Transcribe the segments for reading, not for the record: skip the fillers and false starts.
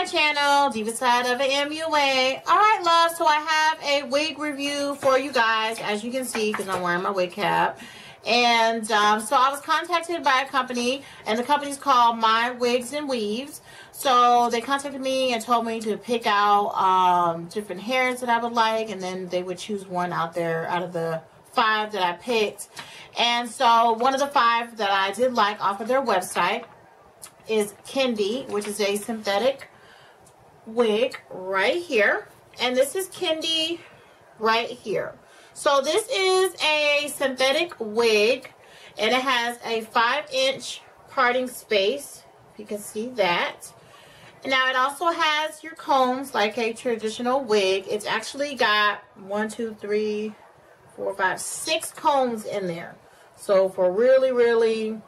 my channel, DivaSideOfAMUA. Alright, love, so I have a wig review for you guys, as you can see, because I'm wearing my wig cap. And so I was contacted by a company, and the company's called MyWigsAndWeaves. So they contacted me and told me to pick out different hairs that I would like, and then they would choose one out there out of the 5 that I picked. And so one of the 5 that I did like off of their website is Kendi, which is a synthetic wig right here. And this is Kendi right here. So this is a synthetic wig, and it has a 5-inch parting space, if you can see that. Now it also has your combs like a traditional wig. It's actually got 6 combs in there. So for really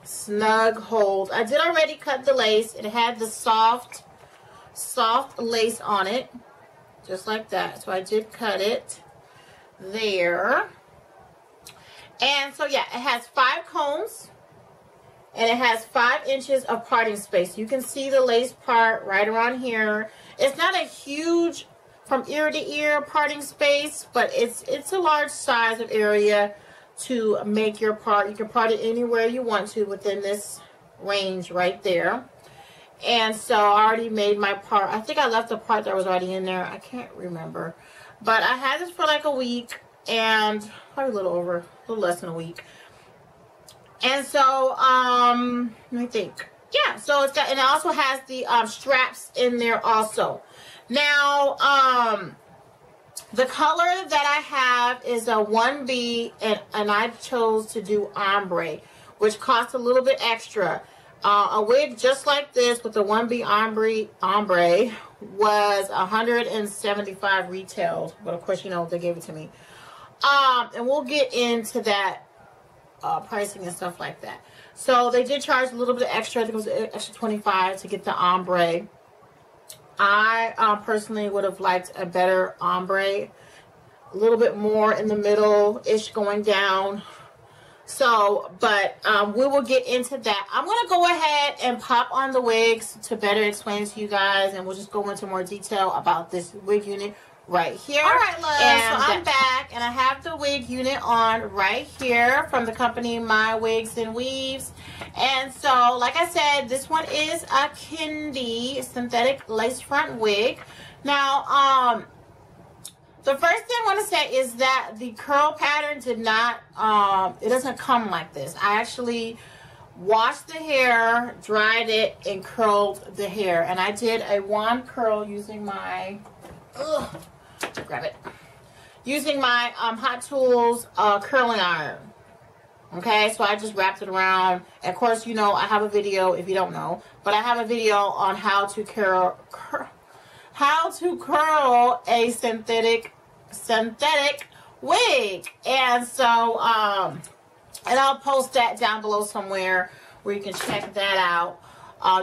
snug hold. I did already cut the lace. It had the soft lace on it, just like that. So I did cut it there. And so yeah, it has 5 combs, and it has 5 inches of parting space. You can see the lace part right around here. It's not a huge from ear to ear parting space, but it's a large size of area to make your part. You can part it anywhere you want to within this range right there. And so I already made my part. I think I left the part that was already in there. I can't remember. But I had this for like a week, and probably a little less than a week. And so, let me think. Yeah, so it's got, and it also has the straps in there also. Now, the color that I have is a 1B, and I chose to do Ombre, which costs a little bit extra. A wig just like this with the 1B Ombre was $175 retailed, but of course, you know, they gave it to me. And we'll get into that pricing and stuff like that. So they did charge a little bit extra. I think it was an extra $25 to get the Ombre. I personally would have liked a better Ombre, a little bit more in the middle-ish going down. So, but we will get into that. I'm going to go ahead and pop on the wigs to better explain to you guys, and we'll just go into more detail about this wig unit right here. All right, love, so I'm back, and I have the wig unit on right here from the company MyWigsAndWeaves. And so, like I said, this one is a Kendi synthetic lace front wig. Now, the first thing I want to say is that the curl pattern did not, it doesn't come like this. I actually washed the hair, dried it, and curled the hair. And I did a wand curl using my, grab it, using my Hot Tools curling iron. Okay, so I just wrapped it around. And of course, you know, I have a video, if you don't know, but I have a video on how to curl a synthetic wig. And so and I'll post that down below somewhere where you can check that out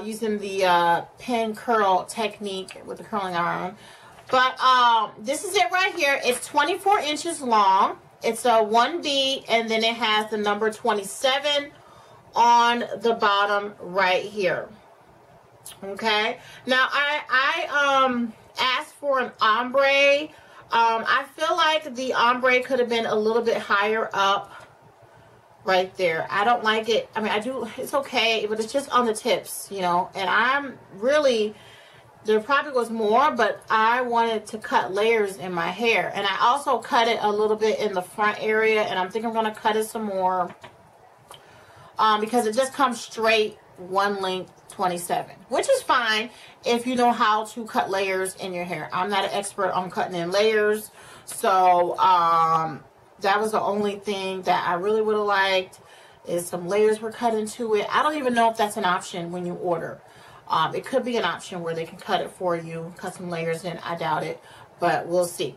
using the pin curl technique with the curling iron. But this is it right here. It's 24 inches long. It's a 1B, and then it has the number 27 on the bottom right here. Okay. Now I asked for an ombre. I feel like the ombre could have been a little bit higher up right there. I don't like it. I mean, I do. It's okay, but it's just on the tips, you know. And I'm really, there probably was more, but I wanted to cut layers in my hair. And I also cut it a little bit in the front area, and I'm thinking I'm going to cut it some more because it just comes straight one length 27, which is fine if you know how to cut layers in your hair. I'm not an expert on cutting in layers, so that was the only thing that I really would have liked, is some layers were cut into it. I don't even know if that's an option when you order. It could be an option where they can cut it for you, cut some layers in. I doubt it, but we'll see.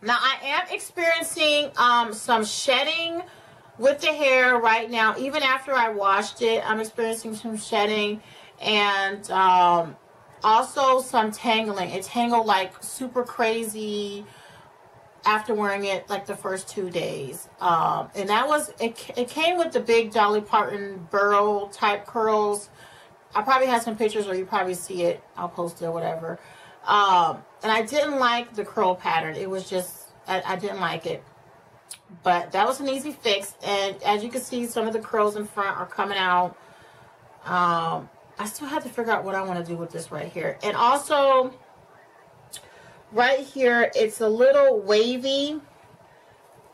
Now, I am experiencing some shedding with the hair right now. Even after I washed it, I'm experiencing some shedding, and also some tangling. It tangled like super crazy after wearing it like the first 2 days. And that was, it came with the big Dolly Parton burrow type curls. I probably have some pictures, or you probably see it. I'll post it or whatever. And I didn't like the curl pattern. It was just, I didn't like it. But that was an easy fix. And as you can see, some of the curls in front are coming out. I still have to figure out what I want to do with this right here. And also, right here, it's a little wavy.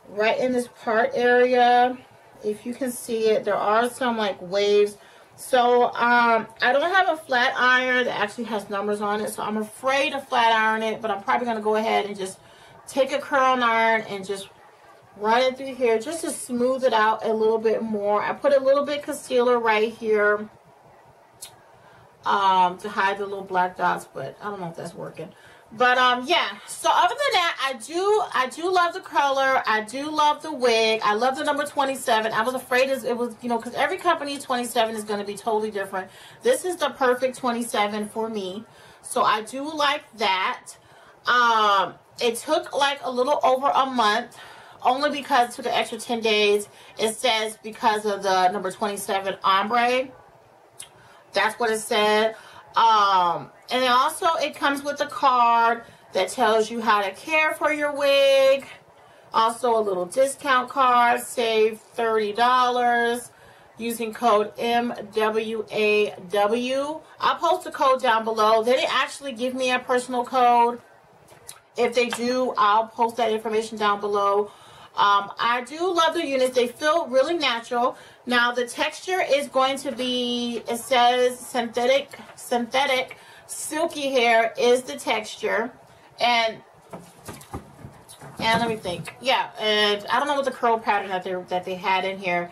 Right in this part area. If you can see it, there are some like waves. So I don't have a flat iron that actually has numbers on it, so I'm afraid to flat iron it, but I'm probably going to go ahead and just take a curling iron and just run it through here just to smooth it out a little bit more. I put a little bit concealer right here to hide the little black dots, but I don't know if that's working. But yeah, so other than that, I do love the color. I do love the wig. I love the number 27. I was afraid it was, you know, because every company 27 is going to be totally different. This is the perfect 27 for me. So I do like that. It took like a little over a month, only because it took an extra 10 days. It says because of the number 27 ombre. That's what it said. And then also it comes with a card that tells you how to care for your wig. Also a little discount card, save $30 using code MWAW. I'll post the code down below. They didn't actually give me a personal code. If they do, I'll post that information down below. I do love the units. They feel really natural. Now the texture is going to be, it says synthetic silky hair is the texture. And let me think. Yeah, and I don't know what the curl pattern that they had in here.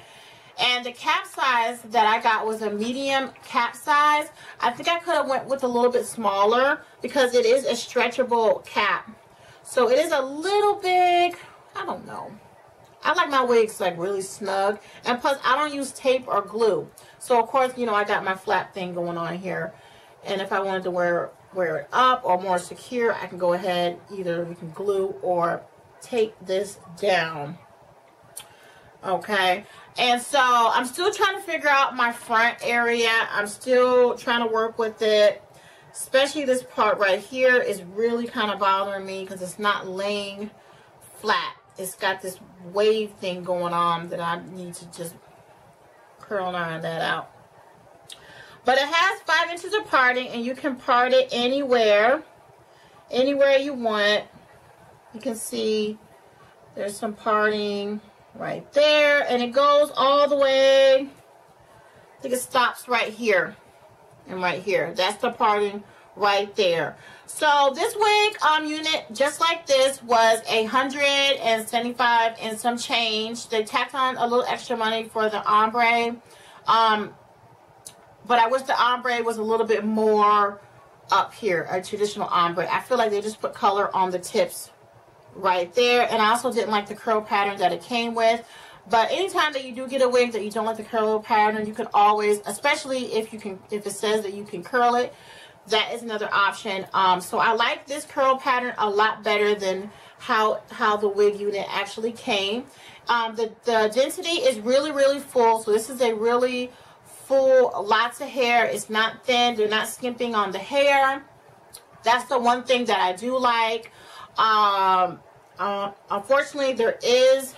And the cap size that I got was a medium cap size. I think I could have went with a little bit smaller because it is a stretchable cap. So it is a little big. I don't know. I like my wigs like really snug. And plus, I don't use tape or glue. So, of course, you know, I got my flap thing going on here. And if I wanted to wear it up or more secure, I can go ahead. Either we can glue or tape this down. Okay. And so, I'm still trying to figure out my front area. I'm still trying to work with it. Especially this part right here is really kind of bothering me because it's not laying flat. It's got this wave thing going on that I need to just curl iron that out. But it has 5 inches of parting, and you can part it anywhere you want. You can see there's some parting right there, and it goes all the way. I think it stops right here and right here. That's the parting right there. So this wig unit, just like this, was $175 and some change. They tacked on a little extra money for the ombre. But I wish the ombre was a little bit more up here, a traditional ombre. I feel like they just put color on the tips right there. And I also didn't like the curl pattern that it came with. But anytime that you do get a wig that you don't like the curl pattern, you can always, especially if it says that you can curl it, that is another option. So I like this curl pattern a lot better than how the wig unit actually came. The density is really, really full. So this is a really full, lots of hair. It's not thin. They're not skimping on the hair. That's the one thing that I do like. Unfortunately, there is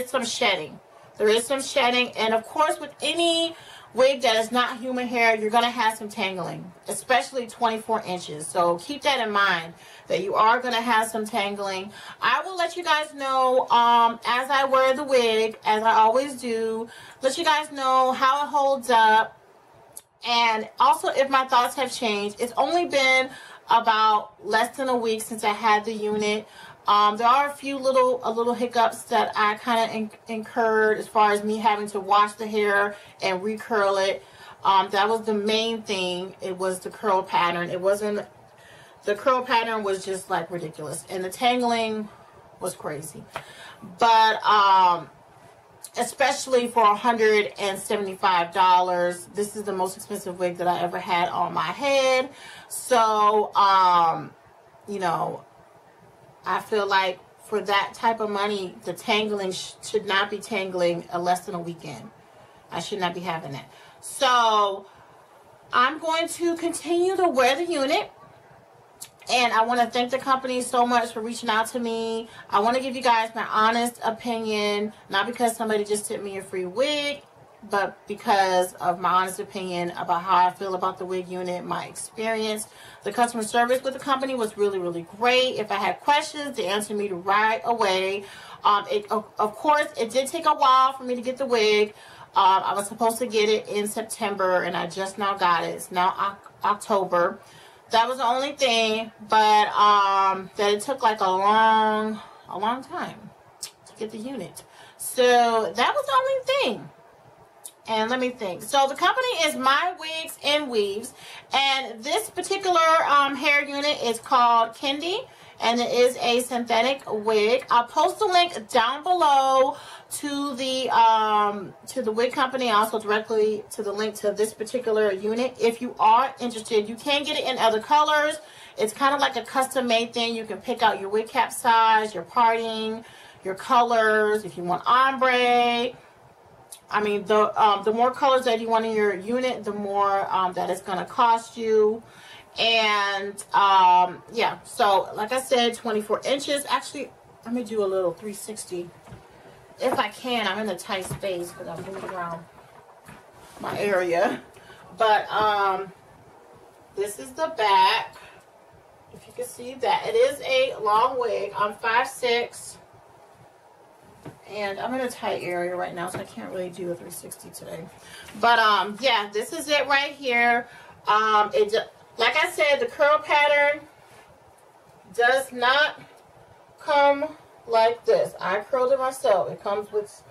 some shedding. There is some shedding, and of course, with any wig that is not human hair, you're going to have some tangling, especially 24 inches. So keep that in mind, that you are going to have some tangling. I will let you guys know as I wear the wig, as I always do, let you guys know how it holds up. And also if my thoughts have changed. It's only been about less than a week since I had the unit. There are a few little hiccups that I kind of incurred as far as me having to wash the hair and recurl it. That was the main thing. It was the curl pattern. It wasn't, the curl pattern was just like ridiculous. And the tangling was crazy. But especially for $175, this is the most expensive wig that I ever had on my head. So, you know, I feel like for that type of money, the tangling should not be tangling less than a weekend. I should not be having that. So, I'm going to continue to wear the unit. And I want to thank the company so much for reaching out to me. I want to give you guys my honest opinion, not because somebody just sent me a free wig, but because of my honest opinion about how I feel about the wig unit, my experience. The customer service with the company was really, really great. If I had questions, they answered me right away. Of course, it did take a while for me to get the wig. I was supposed to get it in September, and I just now got it. It's now October. That was the only thing, but that it took like a long time to get the unit. So that was the only thing. And let me think. So the company is MyWigsAndWeaves, and this particular hair unit is called Kendi, and it is a synthetic wig. I'll post the link down below to the wig company, also directly to the link to this particular unit. If you are interested, you can get it in other colors. It's kind of like a custom made thing. You can pick out your wig cap size, your parting, your colors. If you want ombre, I mean, the more colors that you want in your unit, the more that it's going to cost you. And yeah, so like I said, 24 inches. Actually, let me do a little 360 if I can. I'm in a tight space because I'm moving around my area. But this is the back. If you can see that, it is a long wig. I'm 5'6". And I'm in a tight area right now, so I can't really do a 360 today. But yeah, this is it right here. Like I said, the curl pattern does not come like this. I curled it myself. It comes with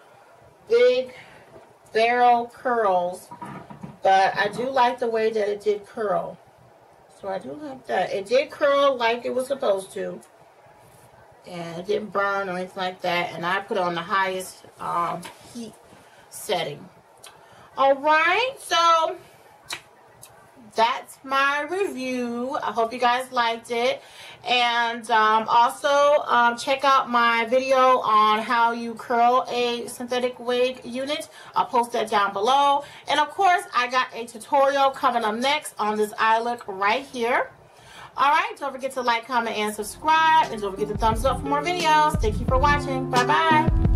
big barrel curls, but I do like the way that it did curl. So I do like that. It did curl like it was supposed to. And it didn't burn or anything like that. And I put it on the highest heat setting. Alright, so that's my review. I hope you guys liked it. And also check out my video on how you curl a synthetic wig unit. I'll post that down below. And of course, I got a tutorial coming up next on this eye look right here. Alright, don't forget to like, comment, and subscribe. And don't forget to thumbs up for more videos. Thank you for watching. Bye-bye.